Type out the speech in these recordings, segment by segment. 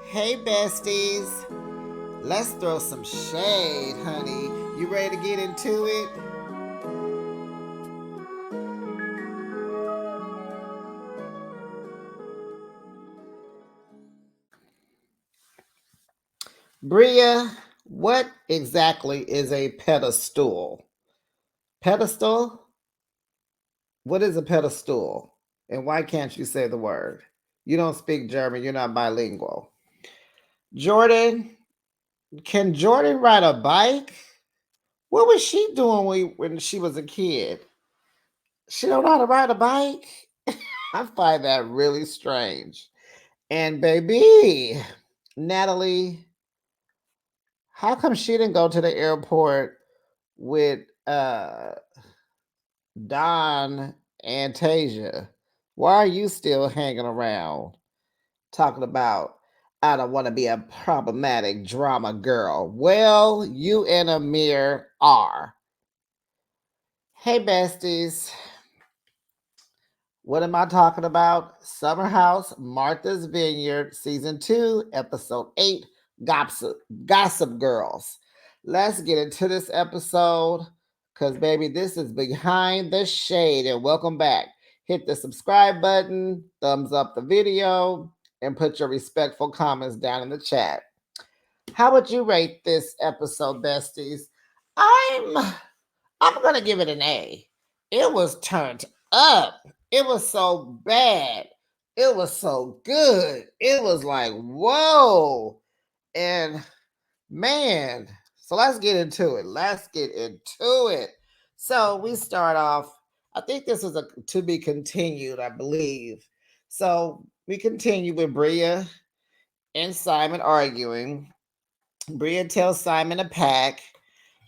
Hey besties, let's throw some shade, honey. You ready to get into it? Bria, what exactly is a pedestal? Pedestal? What is a pedestal? And why can't you say the word? You don't speak German, you're not bilingual. Jordan, can Jordan ride a bike? What was she doing when she was a kid? She don't know how to ride a bike? I find that really strange. And baby, Natalie, how come she didn't go to the airport with Don and Tasia? Why are you still hanging around talking about I don't want to be a problematic drama girl? Well, you and Amir are. Hey besties, what am I talking about? Summer House, Martha's Vineyard, Season 2, Episode 8, Gossip Girls. Let's get into this episode because, baby, this is Behind the Shade. And welcome back. Hit the subscribe button, thumbs up the video, and put your respectful comments down in the chat. How would you rate this episode, besties? I'm I'm gonna give it an A. It was turned up. It was so bad. It was so good. It was like, whoa. And man, so let's get into it. Let's get into it. So we start off. I think this is a to be continued, I believe. So we continue with Bria and Simon arguing. Bria tells Simon to pack.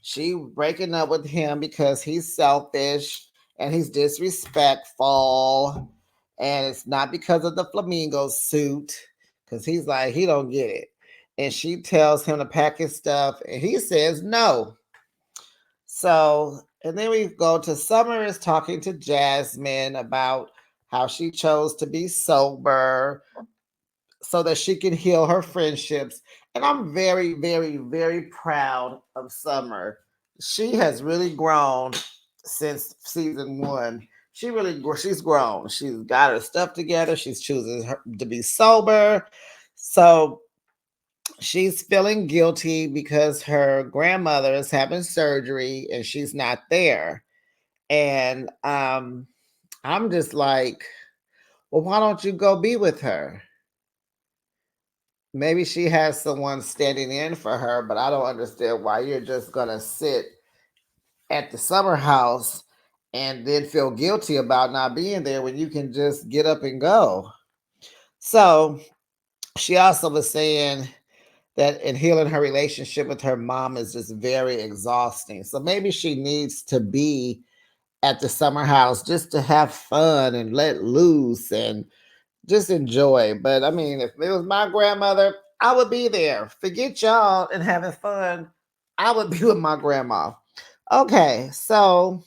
She breaking up with him because he's selfish and he's disrespectful. And it's not because of the flamingo suit, because he's like, he don't get it. And she tells him to pack his stuff, and he says no. So, and then we go to Summer is talking to Jasmine about how she chose to be sober so that she can heal her friendships. And I'm very, very, very proud of Summer. She has really grown since season one. She's grown. She's got her stuff together. She's choosing to be sober. So she's feeling guilty because her grandmother is having surgery and she's not there. And I'm just like, well, why don't you go be with her? Maybe she has someone standing in for her, but I don't understand why you're just gonna sit at the summer house and then feel guilty about not being there when you can just get up and go. So she also was saying that in healing her relationship with her mom is just very exhausting. So maybe she needs to be at the summer house just to have fun and let loose and just enjoy. But I mean, if it was my grandmother, I would be there. Forget y'all and having fun. I would be with my grandma. Okay, so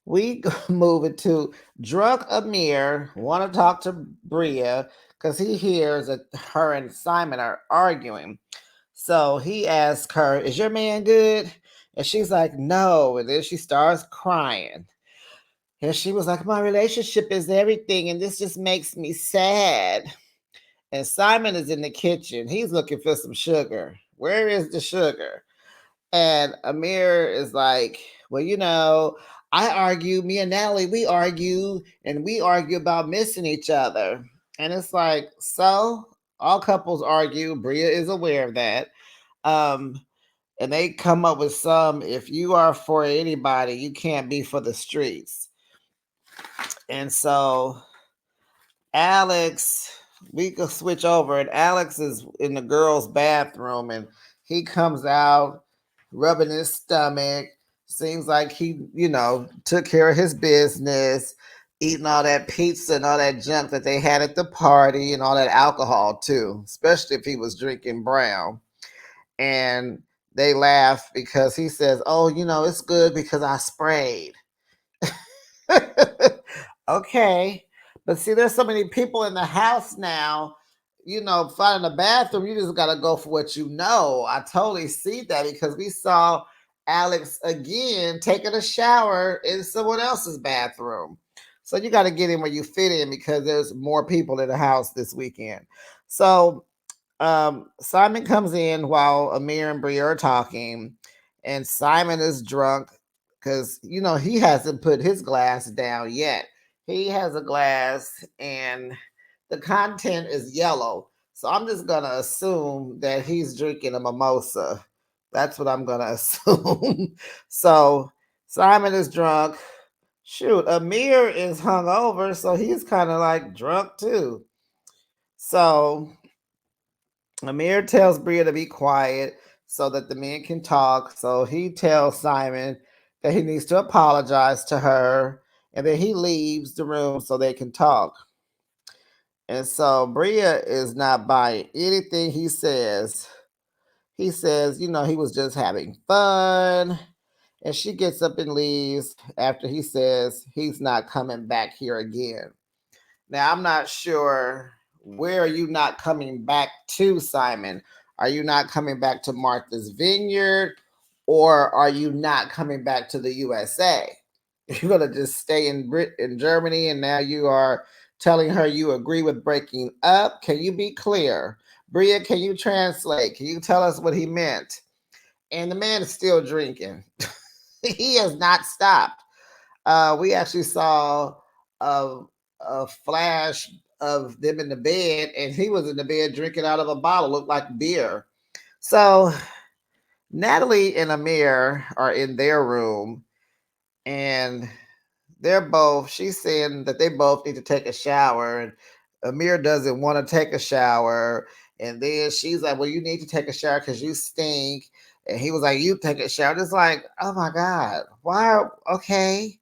we move it to drunk Amir want to talk to Bria because he hears that her and Simon are arguing. So he asks her, "Is your man good?" And she's like, "No." And then she starts crying. And she was like, "My relationship is everything, and this just makes me sad." And Simon is in the kitchen. He's looking for some sugar. Where is the sugar? And Amir is like, well, I argue, me and Natalie, we argue about missing each other. And it's like, so all couples argue. Bria is aware of that. Um, and they come up with if you are for anybody, you can't be for the streets. And so Alex, we could switch over, and Alex is in the girls' bathroom, and he comes out rubbing his stomach. Seems like he, took care of his business, eating all that pizza and all that junk that they had at the party, and all that alcohol too, especially if he was drinking brown. And they laugh because he says, "Oh, it's good because I sprayed." Okay. But see, there's so many people in the house now. finding a bathroom, you just gotta go for what you know. I totally see that because we saw Alex again taking a shower in someone else's bathroom. So you got to get in where you fit in because there's more people in the house this weekend. So Simon comes in while Amir and Bria are talking, and Simon is drunk because he hasn't put his glass down yet. He has a glass, and the content is yellow. So I'm just gonna assume that he's drinking a mimosa. That's what I'm gonna assume. So Simon is drunk. Shoot, Amir is hungover, so he's kind of like drunk too. So Amir tells Bria to be quiet so that the men can talk. So he tells Simon that he needs to apologize to her, and then he leaves the room so they can talk. And so Bria is not buying anything he says. He says, he was just having fun. And she gets up and leaves after he says he's not coming back here again. Now, I'm not sure, where are you not coming back to, Simon? Are you not coming back to Martha's Vineyard, or are you not coming back to the USA? You're going to just stay in Germany, and now you are telling her you agree with breaking up? Can you be clear? Bria, can you translate? Can you tell us what he meant? And the man is still drinking. He has not stopped. We actually saw a, a flash of them in the bed, and he was in the bed drinking out of a bottle, looked like beer. So Natalie and Amir are in their room, and she's saying that they both need to take a shower, and Amir doesn't want to take a shower. And then she's like, well, you need to take a shower because you stink. And he was like, you take a shower. It's like, oh my God, why? Okay.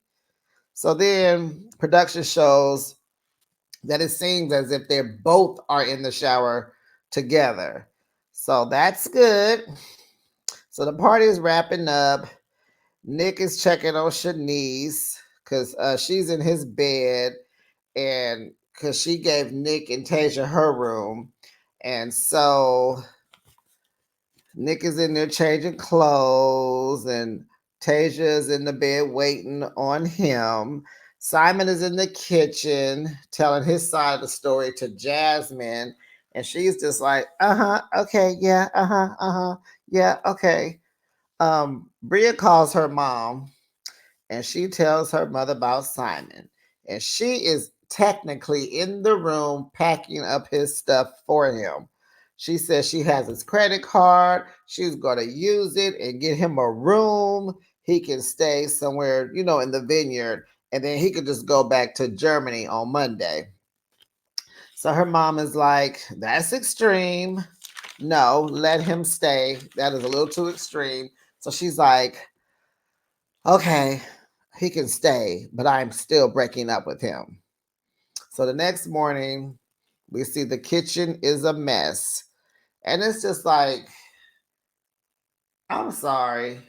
So then production shows that it seems as if they both are in the shower together. So that's good. So the party is wrapping up. Nick is checking on Shanice because she's in his bed, and because she gave Nick and Tasia her room. And so Nick is in there changing clothes, and Tasia is in the bed waiting on him. Simon is in the kitchen telling his side of the story to Jasmine, and she's just like, okay, yeah, yeah, okay. Bria calls her mom, and she tells her mother about Simon. And she is technically in the room packing up his stuff for him. She says she has his credit card. She's going to use it and get him a room. He can stay somewhere, in the vineyard, and then he could just go back to Germany on Monday. So her mom is like, that's extreme. No, let him stay. That is a little too extreme. So she's like, okay, he can stay, but I'm still breaking up with him. So the next morning, we see the kitchen is a mess. And it's just like, I'm sorry.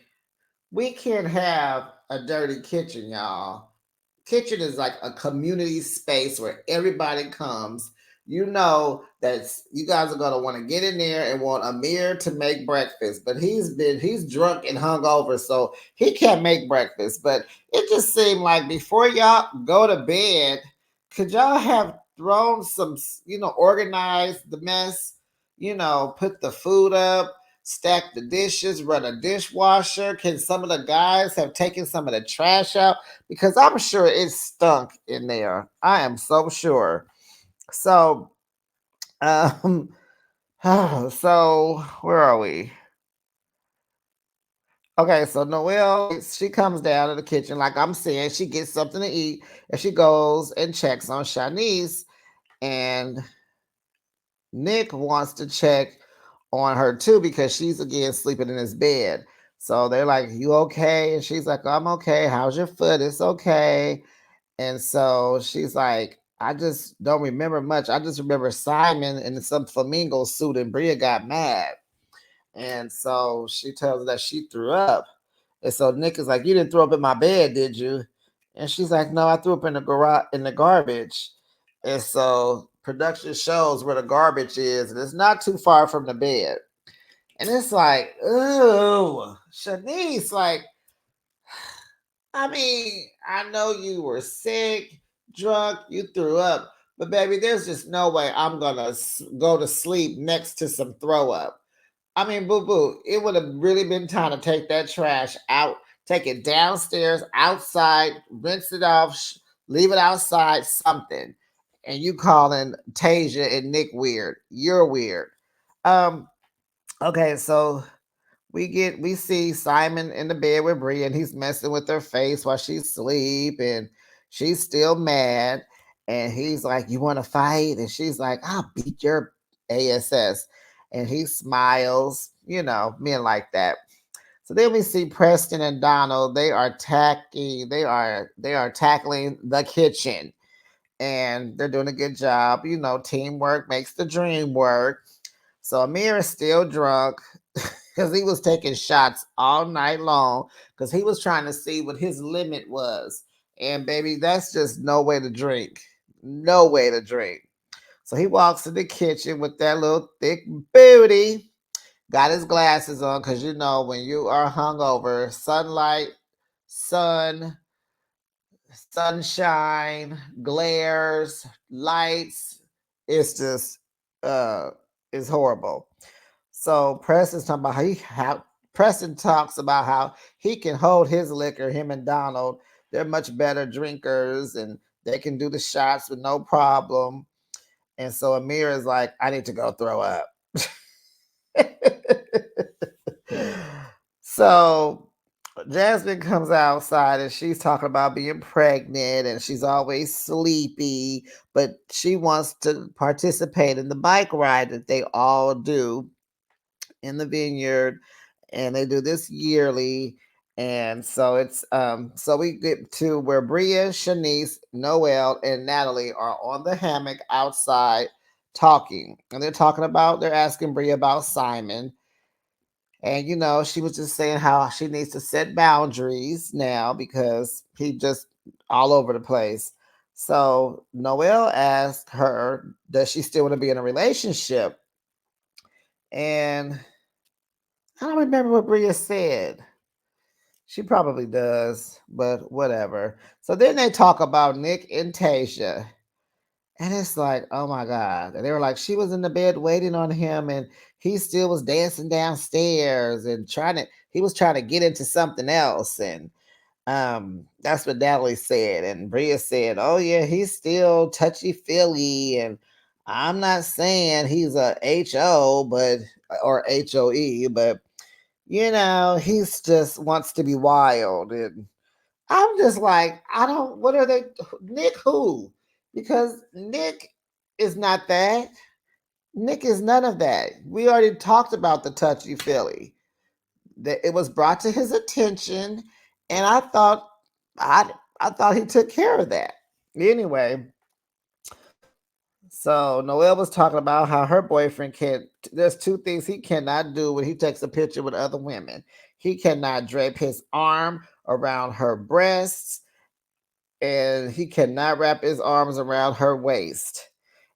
We can't have a dirty kitchen, y'all. Kitchen is like a community space where everybody comes. You know that you guys are gonna want to get in there and want Amir to make breakfast, but he's drunk and hungover, so he can't make breakfast. But it just seemed like before y'all go to bed, could y'all have thrown some, organized the mess, put the food up, stack the dishes, run a dishwasher? Can some of the guys have taken some of the trash out? Because I'm sure it stunk in there. I am so sure. So, um, so where are we? Okay, so Noelle, she comes down to the kitchen, like I'm saying, she gets something to eat, and she goes and checks on Shanice, and Nick wants to check on her too because she's again sleeping in his bed. So they're like, you okay? And she's like, I'm okay. How's your foot? It's okay. And so she's like, I just don't remember much. I just remember Simon in some flamingo suit, and Bria got mad. And so she tells her that she threw up. And so Nick is like, you didn't throw up in my bed, did you? And she's like, no, I threw up in the garage in the garbage. And so production shows where the garbage is, and it's not too far from the bed. And it's like, ooh, Shanice, like, I mean, I know you were sick, drunk, you threw up, but baby, there's just no way I'm gonna go to sleep next to some throw up. I mean, boo boo, it would have really been time to take that trash out, take it downstairs, outside, rinse it off, leave it outside, something. And you calling Tasia and Nick weird. You're weird. Um, okay, so we see Simon in the bed with Brie and he's messing with her face while she's asleep and she's still mad. And he's like, "You want to fight?" And she's like, "I'll beat your ass." And he smiles, men like that. So then we see Preston and Donald. They are tackling the kitchen, and they're doing a good job. Teamwork makes the dream work. So Amir is still drunk because he was taking shots all night long because he was trying to see what his limit was. And baby, that's just no way to drink. No way to drink. So he walks in the kitchen with that little thick booty, got his glasses on because when you are hungover, sunlight, sun, sunshine, glares, lights, it's just it's horrible. So Preston talks about how he can hold his liquor, him and Donald. They're much better drinkers and they can do the shots with no problem. And so Amir is like, I need to go throw up. So Jasmine comes outside and she's talking about being pregnant and she's always sleepy, but she wants to participate in the bike ride that they all do in the vineyard, and they do this yearly. And so so we get to where Bria, Shanice, Noelle, and Natalie are on the hammock outside talking. And they're asking Bria about Simon. And she was just saying how she needs to set boundaries now because he just all over the place. So Noelle asked her, does she still want to be in a relationship? And I don't remember what Bria said. She probably does, but whatever. So then they talk about Nick and Tasia. And it's like, oh my God. And they were like, she was in the bed waiting on him and he still was dancing downstairs and he was trying to get into something else. And that's what Natalie said. And Bria said, oh yeah, he's still touchy feely. And I'm not saying he's a HO, but or HOE, but he's just wants to be wild. And I'm just like, what are they, Nick who? Because Nick is not that. Nick is none of that. We already talked about the touchy feely. That it was brought to his attention, and I I thought he took care of that. Anyway, so Noelle was talking about how her boyfriend can't. There's two things he cannot do when he takes a picture with other women. He cannot drape his arm around her breasts, and he cannot wrap his arms around her waist.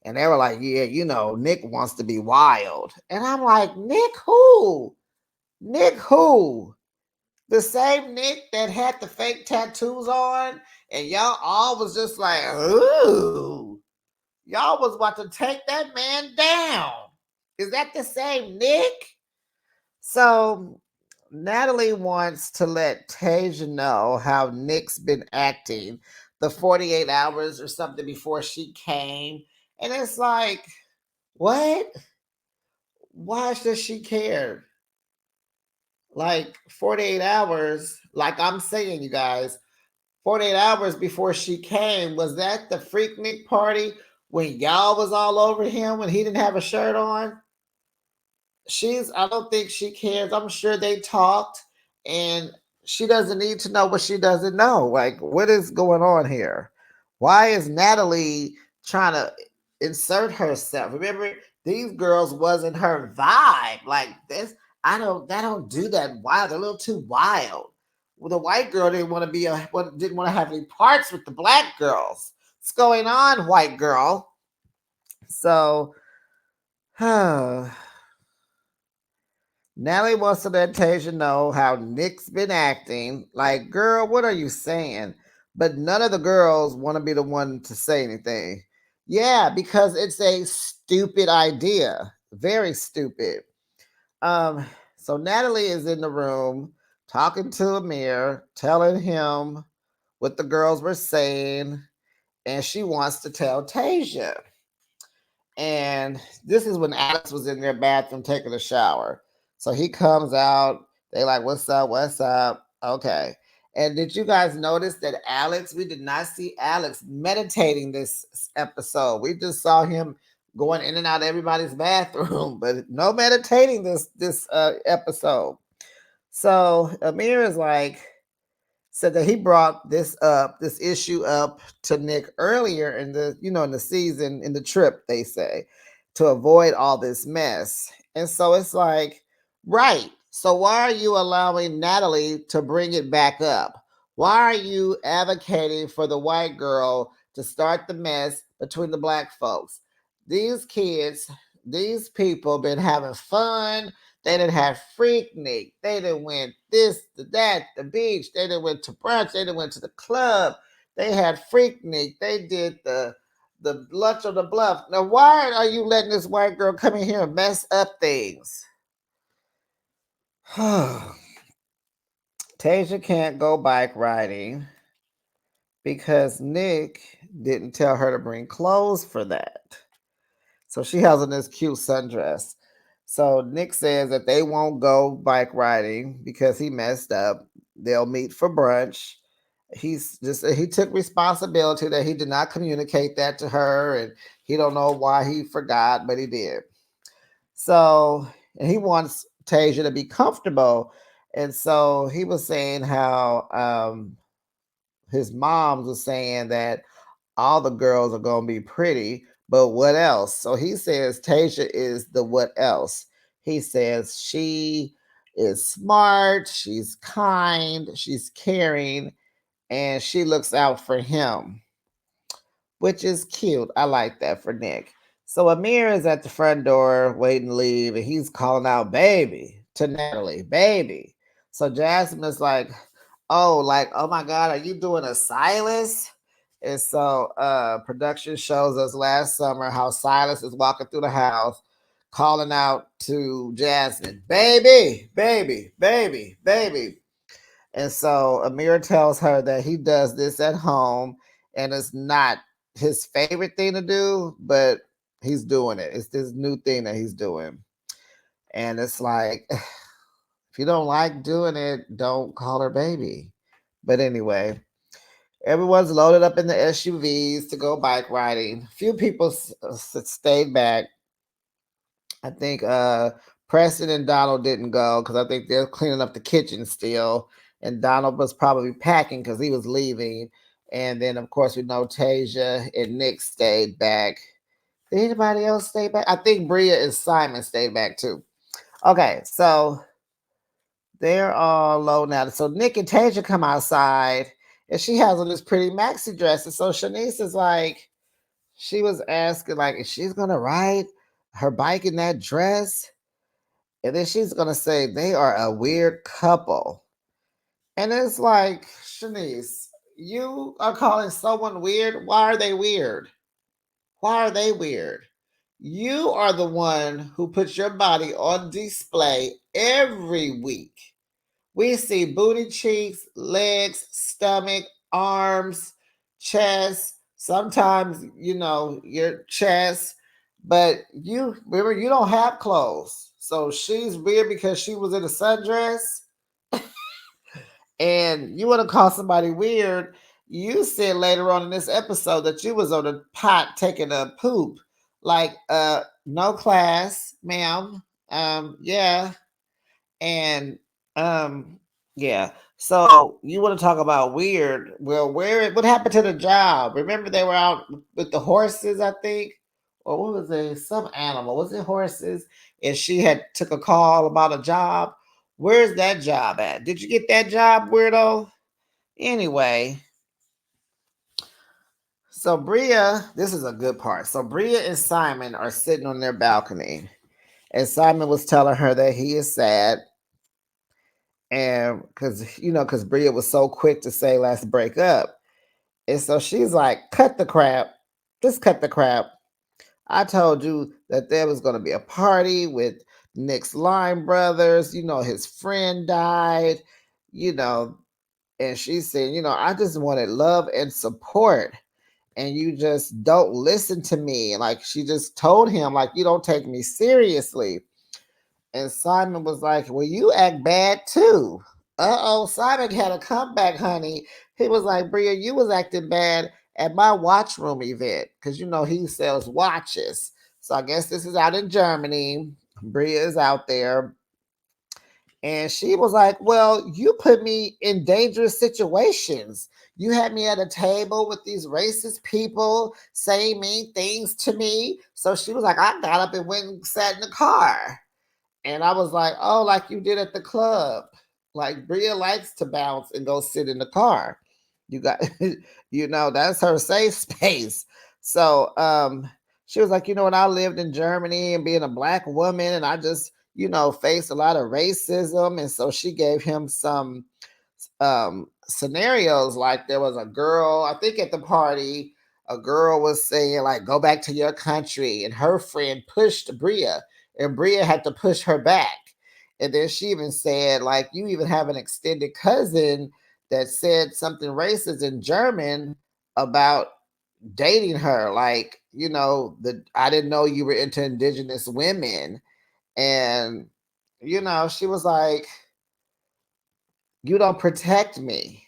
And they were like, "Yeah, Nick wants to be wild." And I'm like, "Nick who? Nick who? The same Nick that had the fake tattoos on, and y'all all was just like, ooh." Y'all was about to take that man down. Is that the same Nick? So Natalie wants to let Tasia know how Nick's been acting the 48 hours or something before she came. And it's like, what? Why does she care? Like 48 hours, like I'm saying, you guys, 48 hours before she came, was that the Freaknik party when y'all was all over him when he didn't have a shirt on? I don't think she cares. I'm sure they talked and she doesn't need to know what she doesn't know. Like, what is going on here? Why is Natalie trying to insert herself? Remember, these girls wasn't her vibe. Like this, I don't do that wild. They're a little too wild. Well, the white girl didn't want to didn't want to have any parts with the black girls. What's going on, white girl? So Natalie wants to let Tasia know how Nick's been acting. Like, girl, what are you saying? But none of the girls want to be the one to say anything. Yeah, because it's a stupid idea. Very stupid. Um, so Natalie is in the room talking to Amir, telling him what the girls were saying, and she wants to tell Tasia. And this is when Alex was in their bathroom taking a shower. So he comes out. They like, what's up? What's up? Okay. And did you guys notice that Alex, we did not see Alex meditating this episode. We just saw him going in and out of everybody's bathroom, but no meditating this episode. So Amir is like, said that he brought this issue up to Nick earlier in the season, in the trip, they say, to avoid all this mess. And so it's like, right. So why are you allowing Natalie to bring it back up? Why are you advocating for the white girl to start the mess between the black folks? These kids, these people been having fun. They didn't have Freaknik. They didn't went this, that, the beach. They didn't went to brunch. They didn't went to the club. They had Freaknik. They did the lunch on the bluff. Now, why are you letting this white girl come in here and mess up things? Tasia can't go bike riding because Nick didn't tell her to bring clothes for that. So she has on this cute sundress. So Nick says that they won't go bike riding because he messed up. They'll meet for brunch. He took responsibility that he did not communicate that to her, and he don't know why he forgot, but he did. So, and he wants Tasia to be comfortable. And so he was saying how his mom was saying that all the girls are going to be pretty, but what else? So he says Tasia is the what else. He says she is smart, she's kind, she's caring, and she looks out for him, which is cute. I like that for Nick. So Amir is at the front door waiting to leave, and he's calling out baby to Natalie, baby. So Jasmine is like, oh my God, are you doing a Silas? And so production shows us last summer how Silas is walking through the house calling out to Jasmine, baby, baby, baby, baby. And so Amir tells her that he does this at home and it's not his favorite thing to do, but he's doing it. It's this new thing that he's doing. And it's like, if you don't like doing it, don't call her baby. But anyway, everyone's loaded up in the SUVs to go bike riding. Few people stayed back. I think Preston and Donald didn't go because I think they're cleaning up the kitchen still. And Donald was probably packing because he was leaving. And then, of course, we know Tasia and Nick stayed back. Did anybody else stay back? I think Bria and Simon stayed back too. Okay, so they're all low now. So Nick and Tasia come outside, and she has on this pretty maxi dress. And so Shanice is like, she was asking, like, if she's gonna ride her bike in that dress, and then she's gonna say they are a weird couple. And it's like, Shanice, you are calling someone weird. Why are they weird? Why are they weird? You are the one who puts your body on display every week. We see booty cheeks, legs, stomach, arms, chest, sometimes, your chest, but you remember you don't have clothes. So she's weird because she was in a sundress and you want to call somebody weird. You said later on in this episode that you was on the pot taking a poop. Like, no class, ma'am. Yeah, and yeah. So you want to talk about weird? Well, what happened to the job? Remember they were out with the horses, I think, or what was it? Some animal? Was it horses? And she had took a call about a job. Where's that job at? Did you get that job, weirdo? Anyway, So Bria, this is a good part. So Bria and Simon are sitting on their balcony, and Simon was telling her that he is sad, and because Bria was so quick to say let's break up, and so she's like, "Cut the crap, just cut the crap. I told you that there was going to be a party with Nick's Lime brothers. His friend died. You know." And she said, "I just wanted love and support, and you just don't listen to me." Like she just told him, like, "You don't take me seriously." And Simon was like, "Well, you act bad too." Uh-oh, Simon had a comeback, honey. He was like, "Bria, you was acting bad at my watch room event." Because he sells watches. So I guess this is out in Germany. Bria is out there. And she was like, "Well, you put me in dangerous situations. You had me at a table with these racist people saying mean things to me." So she was like, "I got up and went and sat in the car." And I was like, "Oh, like you did at the club." Like Bria likes to bounce and go sit in the car. You got, that's her safe space. So she was like, when I lived in Germany and being a black woman, and I just, faced a lot of racism. And so she gave him some scenarios. Like there was a girl, I think at the party, a girl was saying, like, "Go back to your country." And her friend pushed Bria, and Bria had to push her back. And then she even said, like, "You even have an extended cousin that said something racist in German about dating her. Like, I didn't know you were into indigenous women." And, she was like, "You don't protect me."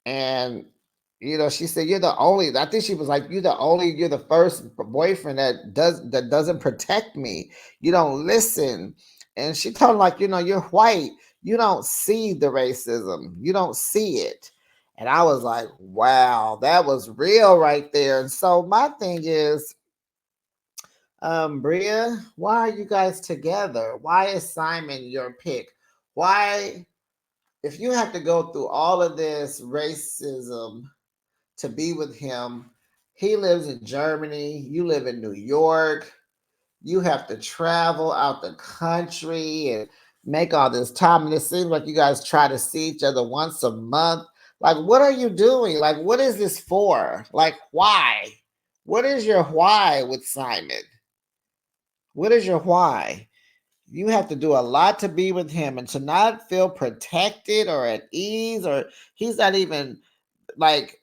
And she said, "You're the only," I think she was like, "You're the first boyfriend that doesn't protect me. You don't listen." And she told him, like, "You're white. You don't see the racism. You don't see it." And I was like, wow, that was real right there. And so my thing is, Bria, why are you guys together? Why is Simon your pick? Why, if you have to go through all of this racism to be with him. He lives in Germany. You live in New York. You have to travel out the country and make all this time. And it seems like you guys try to see each other once a month. Like, what are you doing? Like, what is this for? Like, why? What is your why with Simon? What is your why? You have to do a lot to be with him and to not feel protected or at ease, or he's not even like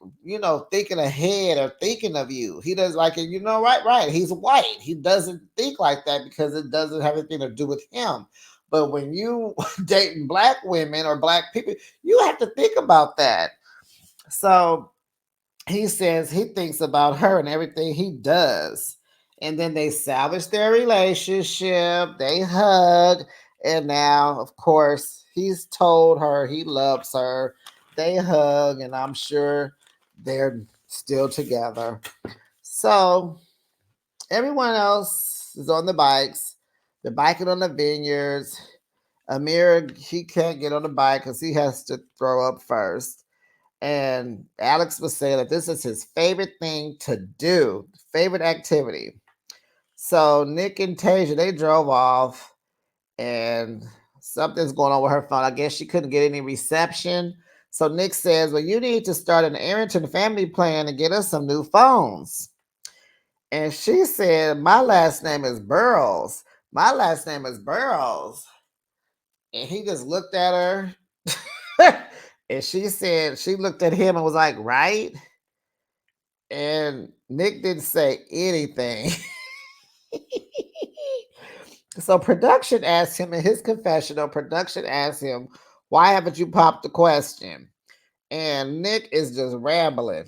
thinking ahead or thinking of you. He does like it, right, he's white. He doesn't think like that because it doesn't have anything to do with him. But when you dating black women or black people, you have to think about that. So he says he thinks about her and everything he does. And then they salvage their relationship, they hug, and now, of course, he's told her he loves her. They hug, and I'm sure they're still together. So everyone else is on the bikes. They're biking on the vineyards. Amir, he can't get on the bike because he has to throw up first. And Alex was saying that this is his favorite thing to do, favorite activity. So Nick and Tasia, they drove off, and something's going on with her phone. I guess she couldn't get any reception. So Nick says, "Well, you need to start an Arrington family plan and get us some new phones." And she said, "My last name is Burrows. My last name is Burrows." And he just looked at her. And she said, she looked at him and was like, "Right?" And Nick didn't say anything. So production asked him in his confessional, production asked him, "Why haven't you popped the question?" And Nick is just rambling.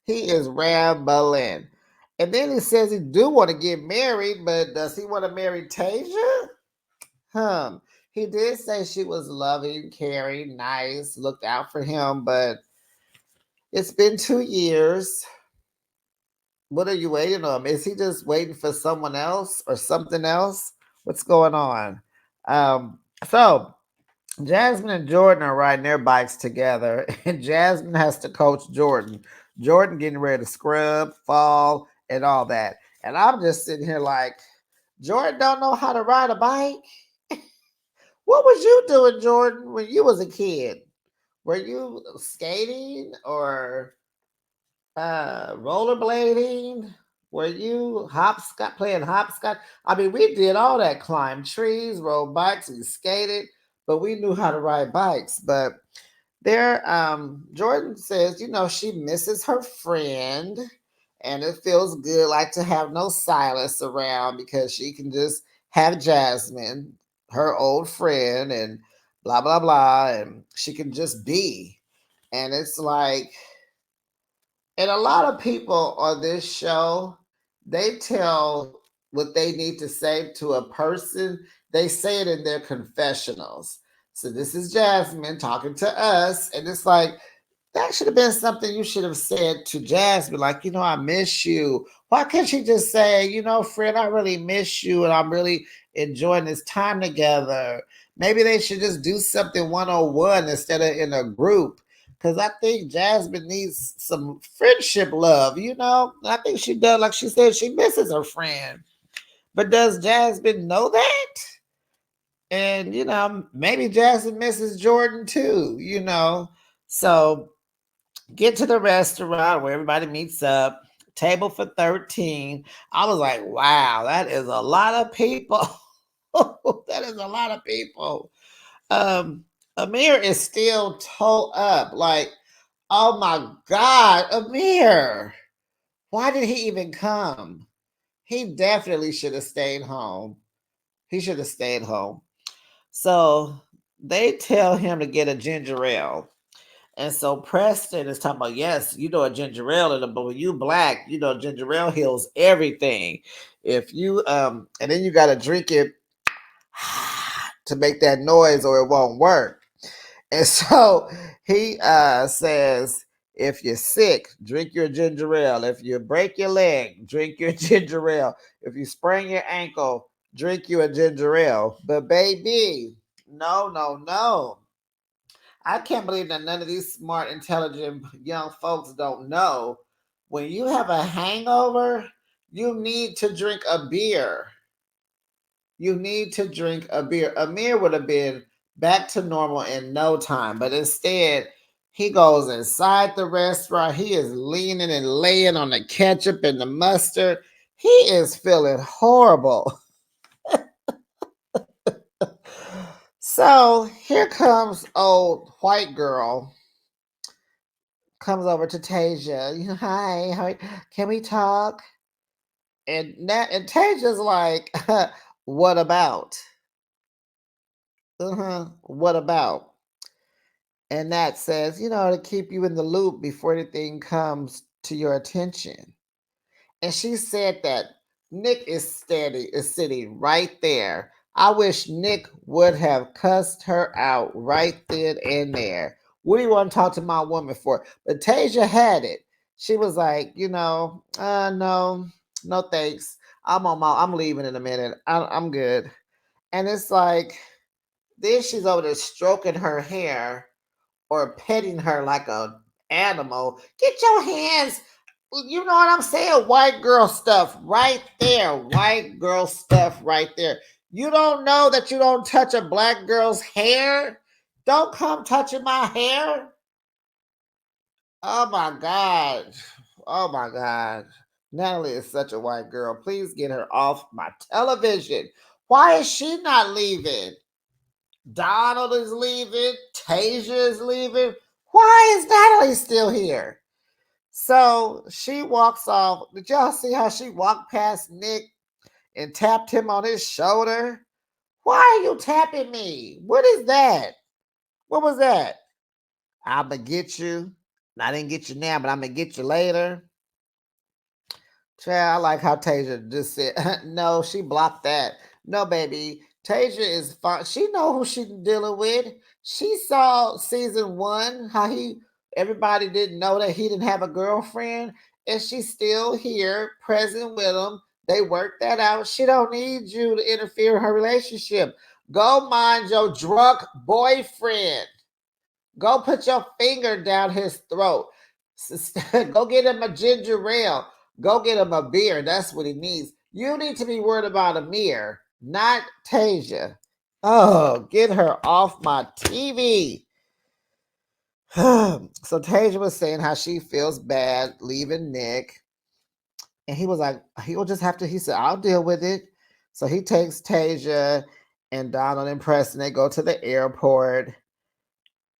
He is rambling. And then he says he do want to get married, but does he want to marry Tasia? He did say she was loving, caring, nice, looked out for him, but it's been 2 years. What are you waiting on? Is he just waiting for someone else or something else? What's going on? Um, so Jasmine and Jordan are riding their bikes together, and Jasmine has to coach Jordan. Jordan getting ready to scrub, fall, and all that. And I'm just sitting here like, Jordan don't know how to ride a bike. What was you doing, Jordan, when you was a kid? Were you skating or rollerblading? Were you hopscotch playing hopscotch? I mean, we did all that: climb trees, rode bikes, we skated, but we knew how to ride bikes. But there, Jordan says, she misses her friend, and it feels good, like to have no Silas around because she can just have Jasmine, her old friend, and blah blah blah, and she can just be. And it's like, and a lot of people on this show, they tell what they need to say to a person. They say it in their confessionals. So this is Jasmine talking to us, and it's like, that should have been something you should have said to Jasmine, like, I miss you. Why can't she just say, friend, I really miss you and I'm really enjoying this time together? Maybe they should just do something one-on-one instead of in a group. Because I think Jasmine needs some friendship love. I think she does, like she said, she misses her friend. But does Jasmine know that? And, maybe Jasmine misses Jordan too. So get to the restaurant where everybody meets up, table for 13. I was like, wow, that is a lot of people. That is a lot of people. Um, Amir is still toe up. Like, oh my God, Amir, why did he even come? He definitely should have stayed home. He should have stayed home. So they tell him to get a ginger ale. And so Preston is talking about, yes, a ginger ale, but when you black, ginger ale heals everything. If you and then you gotta drink it to make that noise or it won't work. And so he says, if you're sick, drink your ginger ale. If you break your leg, drink your ginger ale. If you sprain your ankle, drink you a ginger ale. But baby, no, no, no. I can't believe that none of these smart, intelligent young folks don't know. When you have a hangover, you need to drink a beer. You need to drink a beer. Amir would have been back to normal in no time, but instead, he goes inside the restaurant. He is leaning and laying on the ketchup and the mustard. He is feeling horrible. So here comes old white girl, comes over to Tasia. Hi, can we talk? And Tasia's like, what about? What about? And that says, to keep you in the loop before anything comes to your attention. And she said that Nick is sitting right there. I wish Nick would have cussed her out right then and there. What do you want to talk to my woman for? But Tasia had it. She was like, no, no thanks. I'm leaving in a minute. I'm good. And it's like, then she's over there stroking her hair or petting her like a animal. Get your hands, you know what I'm saying? White girl stuff right there. White girl stuff right there. You don't know that you don't touch a black girl's hair? Don't come touching my hair. Oh my God. Oh my God. Natalie is such a white girl. Please get her off my television. Why is she not leaving? Donald is leaving. Tasia is leaving. Why is Natalie still here? So she walks off. Did y'all see how she walked past Nick and tapped him on his shoulder? Why are you tapping me? What is that? What was that? I'ma get you. I didn't get you now, but I'm gonna get you later. Child, I like how Tasia just said, no, she blocked that. No, baby. Tasia is fine. She know who she's dealing with. She saw season one, how everybody didn't know that he didn't have a girlfriend, and she's still here, present with him. They worked that out. She don't need you to interfere in her relationship. Go mind your drunk boyfriend. Go put your finger down his throat. Go get him a ginger ale. Go get him a beer. That's what he needs. You need to be worried about Amir, not Tasia. Oh, get her off my TV. So Tasia was saying how she feels bad leaving Nick. And he was like, he'll just have to, he said, I'll deal with it. So he takes Tasia and Donald and Preston. They go to the airport.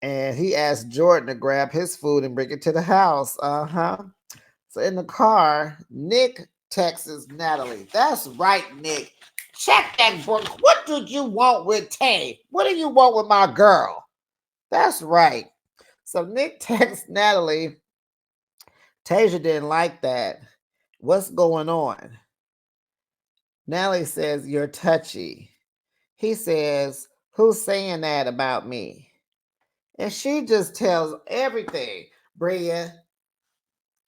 And he asked Jordan to grab his food and bring it to the house. So in the car, Nick texts Natalie. That's right, Nick. Check that book. What did you want with Tay? What do you want with my girl? That's right. So Nick texts Natalie. Tasia didn't like that. What's going on? Natalie says, you're touchy. He says, who's saying that about me? And she just tells everything. Bria,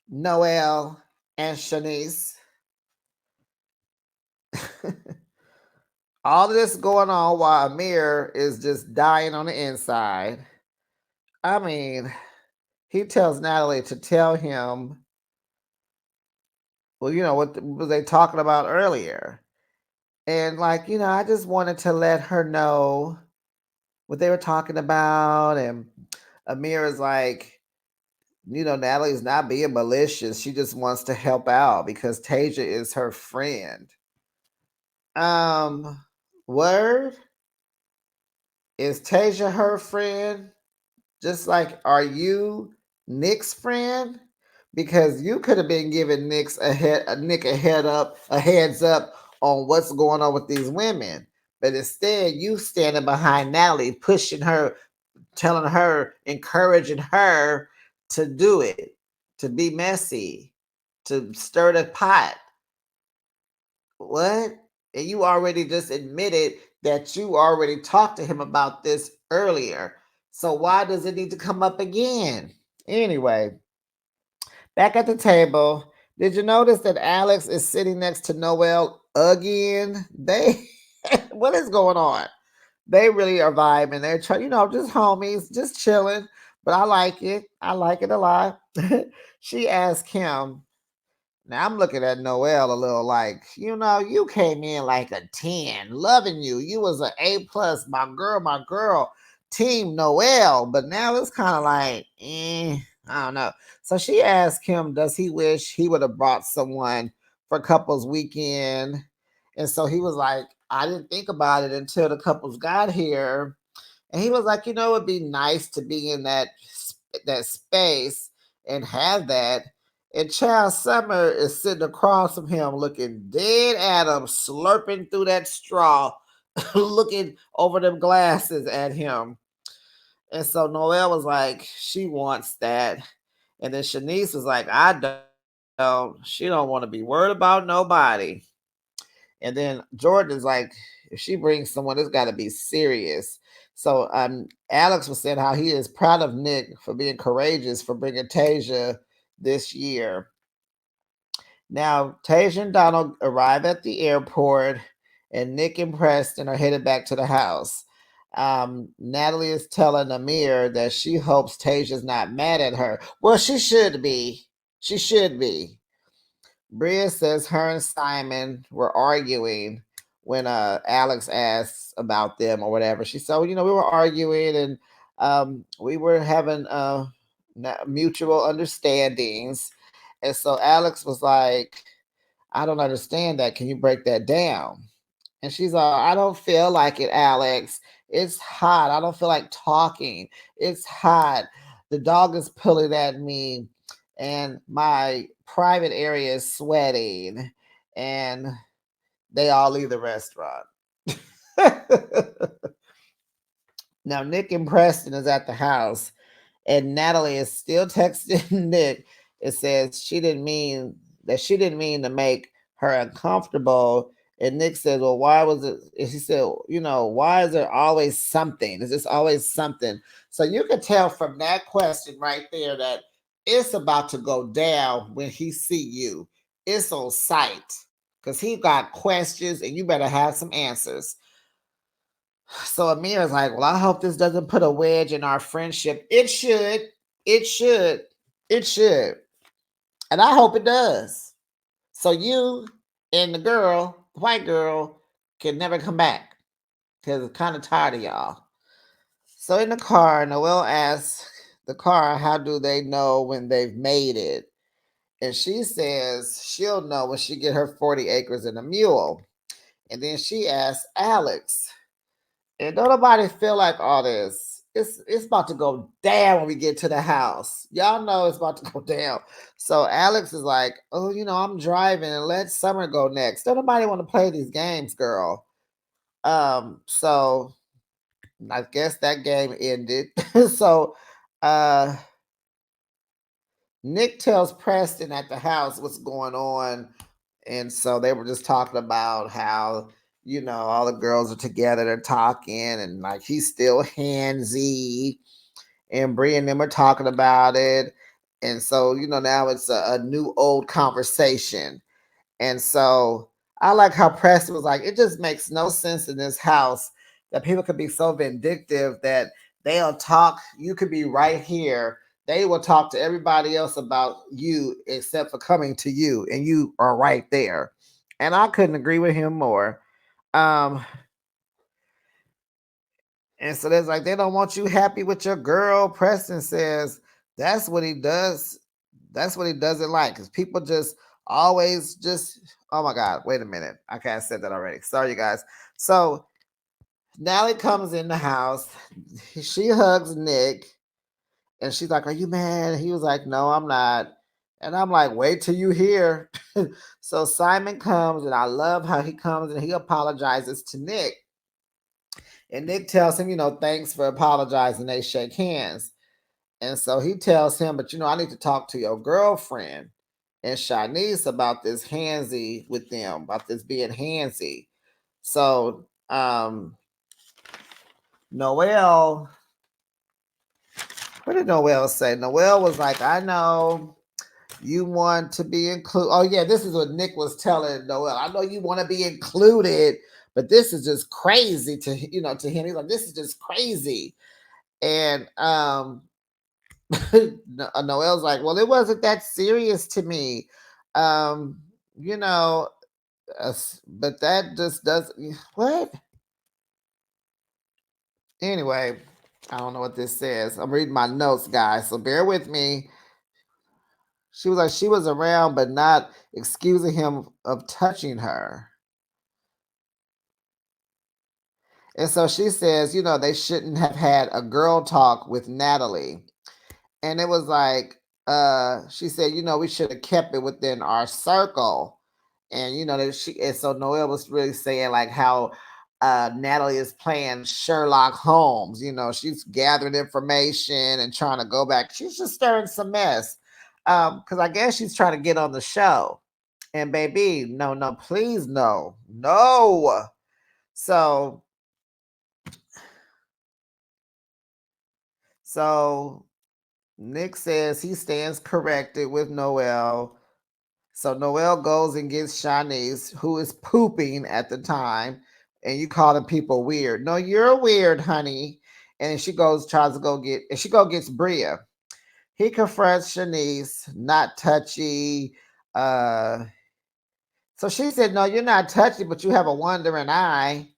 Noelle, and Shanice. All of this going on while Amir is just dying on the inside. I mean, he tells Natalie to tell him, well, what was they talking about earlier? And I just wanted to let her know what they were talking about. And Amir is like, Natalie's not being malicious. She just wants to help out because Tasia is her friend. Word? Is Tasia her friend? Just like, are you Nick's friend? Because you could have been giving Nick a heads up on what's going on with these women. But instead, you standing behind Natalie, pushing her, telling her, encouraging her to do it, to be messy, to stir the pot. What? And you already just admitted that you already talked to him about this earlier. So why does it need to come up again? Anyway, back at the table, did you notice that Alex is sitting next to Noelle again? What is going on? They really are vibing. They're trying, just homies, just chilling. But I like it. I like it a lot. She asked him, now I'm looking at Noelle a little like, you came in like a 10, loving you. You was an A+, my girl, team Noelle. But now it's kind of like, I don't know. So she asked him, does he wish he would have brought someone for couples weekend? And so he was like, I didn't think about it until the couples got here. And he was like, it'd be nice to be in that space and have that. And Child Summer is sitting across from him looking dead at him, slurping through that straw, looking over them glasses at him. And so Noelle was like, she wants that. And then Shanice was like, I don't. She don't want to be worried about nobody. And then Jordan is like, if she brings someone, it's got to be serious. So Alex was saying how he is proud of Nick for being courageous for bringing Tasia this year. Now, Tasia and Donald arrive at the airport, and Nick and Preston are headed back to the house. Natalie is telling Amir that she hopes Tasia's not mad at her. Well, she should be. She should be. Bria says her and Simon were arguing when Alex asked about them or whatever. She said, we were arguing and we were having mutual understandings. And so Alex was like, I don't understand that. Can you break that down? And she's like, I don't feel like it, Alex. It's hot. I don't feel like talking. It's hot. The dog is pulling at me and my private area is sweating. And they all leave the restaurant. Now, Nick and Preston is at the house, and Natalie is still texting Nick. It says she didn't mean to make her uncomfortable. And Nick says, well, why was it? And he said, why is there always something? Is this always something? So you can tell from that question right there that it's about to go down when he see you. It's on sight because he got questions and you better have some answers. So Amir's like, well, I hope this doesn't put a wedge in our friendship. It should. It should. It should. And I hope it does. So you and the girl, the white girl, can never come back because I'm kind of tired of y'all. So in the car, Noelle asks the car, how do they know when they've made it? And she says she'll know when she get her 40 acres and a mule. And then she asks Alex, and don't nobody feel like all this. It's about to go down when we get to the house. Y'all know it's about to go down. So Alex is like, oh, I'm driving and let Summer go next. Don't nobody want to play these games, girl. So I guess that game ended. So Nick tells Preston at the house what's going on. And so they were just talking about how, all the girls are together, they're talking, and like he's still handsy. And Bree and them are talking about it. And so, now it's a new old conversation. And so I like how Preston was like, it just makes no sense in this house that people could be so vindictive that they'll talk. You could be right here. They will talk to everybody else about you except for coming to you, and you are right there. And I couldn't agree with him more. Um, and so there's like, they don't want you happy with your girl. Preston says that's what he does. That's what he doesn't like, because people just always just, oh my God, wait a minute. Okay, I said that already. Sorry, you guys. So Nally comes in the house. She hugs Nick and she's like, are you mad? He was like, no, I'm not. And I'm like, wait till you hear. So Simon comes, and I love how he comes and he apologizes to Nick. And Nick tells him, thanks for apologizing. They shake hands. And so he tells him, but I need to talk to your girlfriend and Shanice about this handsy with them, about this being handsy. So Noelle, what did Noelle say? Noelle was like, I know you want to be included. Oh yeah, this is what Nick was telling Noelle. I know you want to be included, but this is just crazy to to him. He's like, this is just crazy. And Noelle's like, well, it wasn't that serious to me. Um, you know, but that just does what? Anyway, I don't know what this says. I'm reading my notes, guys, so bear with me. She was like, she was around, but not excusing him of touching her. And so she says, they shouldn't have had a girl talk with Natalie. And it was like, she said, we should have kept it within our circle. And and so Noelle was really saying like how Natalie is playing Sherlock Holmes. She's gathering information and trying to go back. She's just stirring some mess. Because I guess she's trying to get on the show. And baby, no, please, no. So so Nick says he stands corrected with Noelle. So Noelle goes and gets Shanice, who is pooping at the time, and you calling people weird. No, you're weird, honey. And she tries to go get, and she gets Bria. He confronts Shanice, not touchy. Uh, so she said, no, you're not touchy, but you have a wandering eye.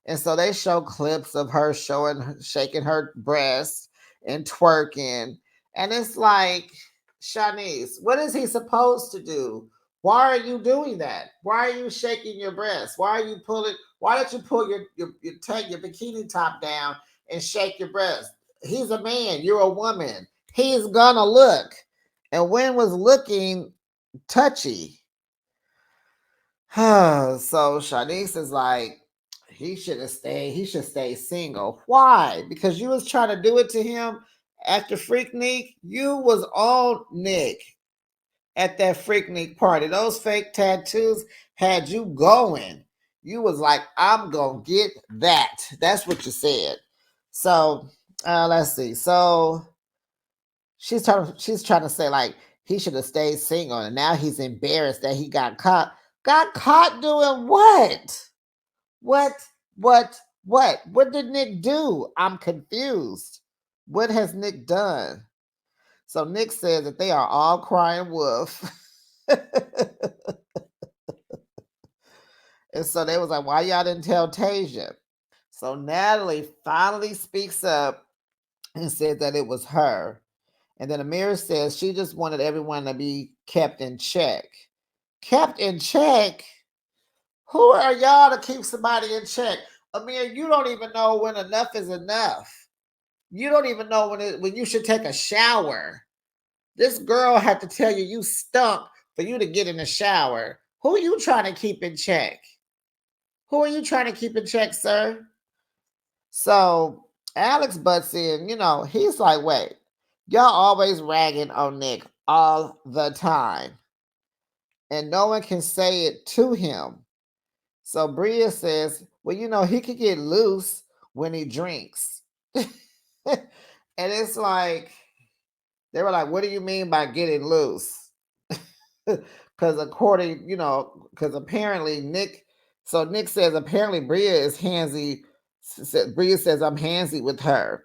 And so they show clips of her shaking her breasts and twerking. And it's like, Shanice, what is he supposed to do? Why are you doing that? Why are you shaking your breasts? Why are you pulling? Why don't you pull take your bikini top down and shake your breasts? He's a man. You're a woman. He's gonna look. And when was looking touchy? So Shanice is like, he should stay single. Why? Because you was trying to do it to him after Freaknik. You was on Nick at that Freaknik party. Those fake tattoos had you going. You was like, I'm gonna get that. That's what you said. So let's see. So she's trying to say like he should have stayed single, and now he's embarrassed that he got caught. Got caught doing what? What? What? What did Nick do? I'm confused. What has Nick done? So Nick says that they are all crying wolf. And so they was like, why y'all didn't tell Tasia? So Natalie finally speaks up and said that it was her. And then Amir says she just wanted everyone to be kept in check. Kept in check? Who are y'all to keep somebody in check? Amir, you don't even know when enough is enough. You don't even know when you should take a shower. This girl had to tell you you stunk for you to get in the shower. Who are you trying to keep in check? Who are you trying to keep in check, sir? So Alex butts in, he's like, wait, y'all always ragging on Nick all the time. And no one can say it to him. So Bria says, well, he could get loose when he drinks. And it's like, they were like, what do you mean by getting loose? Because because apparently Nick says apparently Bria is handsy. Bria says I'm handsy with her.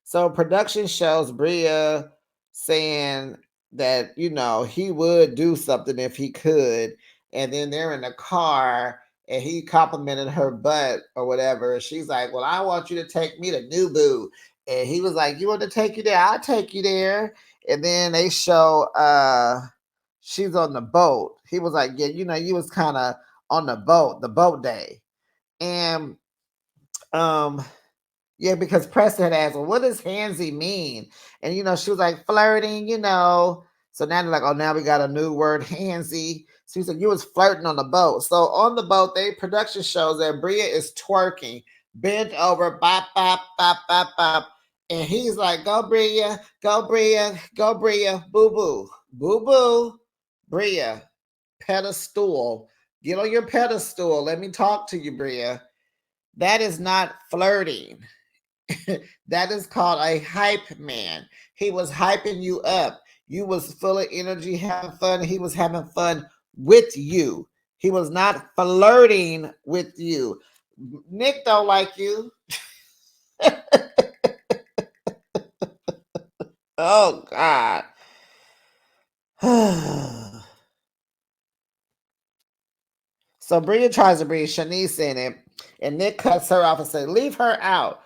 So production shows Bria saying that, he would do something if he could. And then they're in the car and he complimented her butt or whatever. She's like, well, I want you to take me to Nubu. And he was like, you want to take you there? I'll take you there. And then they show she's on the boat. He was like, yeah, you was kind of on the boat day. And yeah, because Preston had asked, well, what does handsy mean? And she was like, flirting, So now they're like, oh, now we got a new word, handsy. So he said, you was flirting on the boat. So on the boat, production shows that Bria is twerking, bent over, bop, bop, bop, bop, bop. And he's like, go Bria, go Bria, go Bria, boo boo, boo boo, Bria, pedestal. Get on your pedestal. Let me talk to you, Bria. That is not flirting. That is called a hype man. He was hyping you up. You was full of energy, having fun. He was having fun with you. He was not flirting with you. Nick don't like you. Oh, God. So Bria tries to bring Shanice in it, and Nick cuts her off and says, leave her out.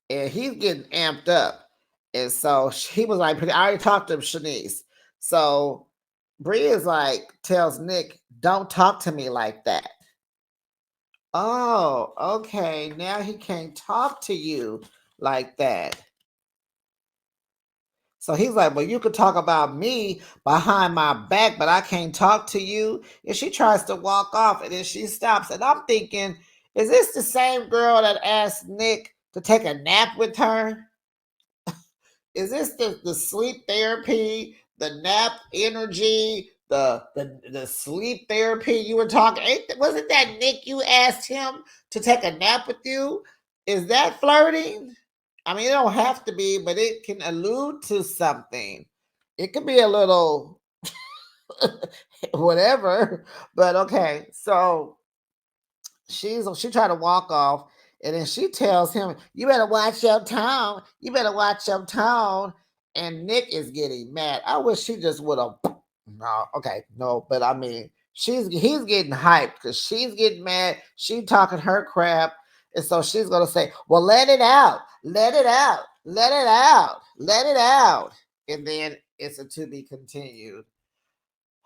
And he's getting amped up. And so he was like, I already talked to Shanice. So Bria's like, tells Nick, don't talk to me like that. Oh, okay. Now he can't talk to you like that. So he's like, well, you could talk about me behind my back, but I can't talk to you. And she tries to walk off, and then she stops. And I'm thinking, is this the same girl that asked Nick to take a nap with her? Is this the sleep therapy, the nap energy, the sleep therapy you were talking? Wasn't that Nick you asked him to take a nap with you? Is that flirting? I mean, it don't have to be, but it can allude to something. It could be a little whatever, but okay. So she tried to walk off, and then she tells him, you better watch your tone. You better watch your tone. And Nick is getting mad. I wish she just would have. No, okay, no, but I mean, he's getting hyped because she's getting mad. She talking her crap. And so she's gonna say, well, let it out, let it out, let it out, let it out. And then it's a to be continued.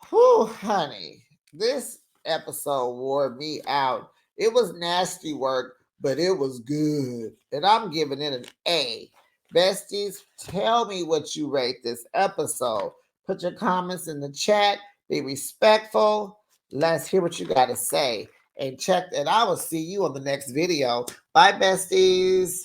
Whew, honey, this episode wore me out. It was nasty work, but it was good. And I'm giving it an A. Besties, tell me what you rate this episode. Put your comments in the chat. Be respectful. Let's hear what you got to say. And I will see you on the next video. Bye, besties.